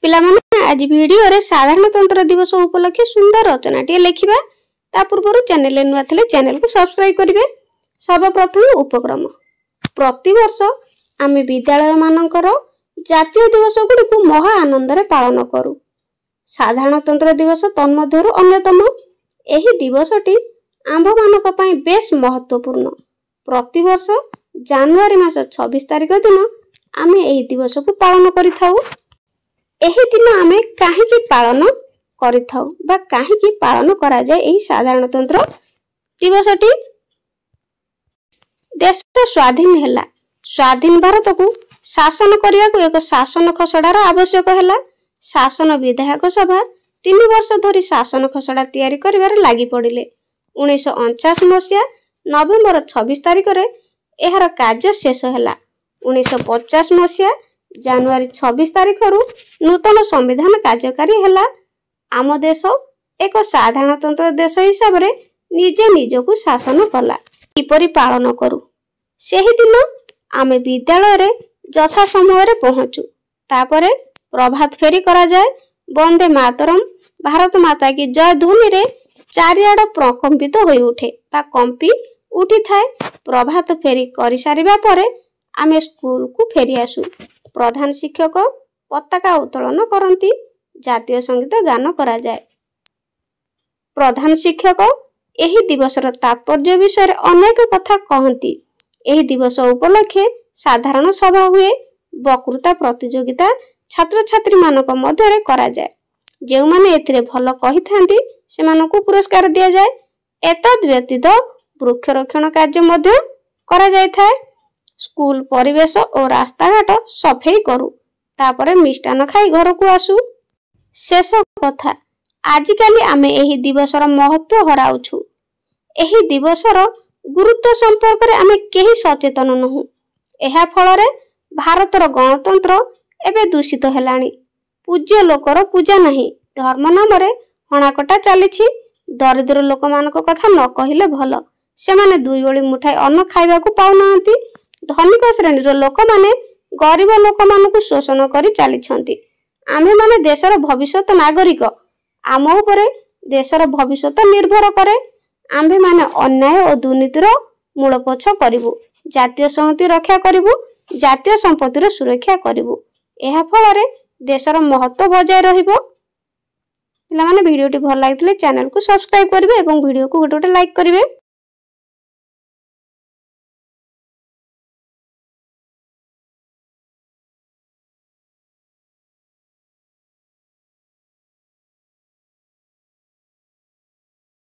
पिलामाने आज वीडियो रे साधारणतंत्र दिवस उपलक्षे सुंदर रचनाटी लिखा। ता पूर्व चैनल नुआ थे चैनल को सब्सक्राइब करेंगे। सर्वप्रथम उपक्रम प्रतिवर्ष आम विद्यालय मानकर जातीय दिवस गुड़ी महा आनंद पालन करूँ। साधारणतंत्र दिवस तन्मध्यरु अन्यतम। एही दिवसटी आंभ मानक पई बेस महत्वपूर्ण। प्रतिवर्ष जनवरी मास 26 तारिख दिन आमे एही दिवस को पालन करिथाउ। एही दिन आमे काहेकि पालन करिथाउ बा काहेकि पालन करा जाय एही साधारणतंत्र दिवसटी। देश स्वाधीन हेला, स्वाधीन भारत को शासन करने को एक शासन खसड़ार आवश्यक है। शासन विधायक सभा 3 वर्ष धरी शासन खसड़ा तैयारी करिवार लागि पड़िले। 1949 मसीहा नवेम्बर 26 तारिख रे एहार कार्य शेष हैला। 1950 मसीहा जनवरी 26 तारिख रु नूतन संविधान कार्यकारी हैला। आम देश एक साधारणतंत्र देश हिसाब रे निजे निजको शासन कला। किपरि पालन करू सेही दिन आमे विद्यालय रे यथा समय रे पहुंचू। तापरे प्रभात फेरी करा जाए। वंदे मातरम भारत माता की जय ध्वनि रे चारिआड प्रकंपित होई उठे बा कंपी उठी थाए। प्रभात फेरी करि सारिबा परे आमे स्कूल को फेरी आसू। प्रधान शिक्षक पताका उत्तोलन करती। जातीय संगीत गान करा जाए। प्रधान शिक्षक एही दिवसर तात्पर्य विषय अनेक कथा कहती। एही दिवस उपलक्षे साधारण सभा हुए। वक्तृता प्रतियोगिता छात्र छात्री मानक मध्यरे करा जाए। जे माने एथिरे भल कहि थांती सेमानकु पुरस्कार दिया जाए। एतद व्यतीत वृक्षरोपण कार्य मध्य करा जाय थाए। स्कूल परिवेश और रास्ता घाट सफेई करू। तापरे मिष्टान खाई घर को आसू। शेष कथा आजिकाली आमे एही दिवसर महत्व हराउछु। एही दिवसर गुरुत्व संपर्क रे आमे केही सचेतन नहु। एहा फल रे भारतर गणतंत्र एबे दूषित हेलाणी। पूज्य लोकर पूजा नहीं। धर्म नाम रे हणाकटा चलीछि। दरिद्र लोक मानक कथा न कहिले भल। सेमाने दुई ओली मुठाई अन्न खाइबा को पाउनांती। धनिक श्रेणीर लोक माने गरीब लोक मानकु शोषण करी चलीछंती। आमे माने देशर भविष्यत नागरिक। आम उपरे देशर भविष्यत निर्भर करे। आम्भे माने अन्याय और दुर्नीतिर मूलपोछ करिवु। जातीय संहति रक्षा करिवु। जातीय संपत्तिर सुरक्षा करिवु। एहा फल रे देशर महत्व बजाय रहिबो। पिला माने वीडियोटी भल लागितले चैनल को सब्सक्राइब करिवे एवं वीडियो को गोटे लाइक करिवे।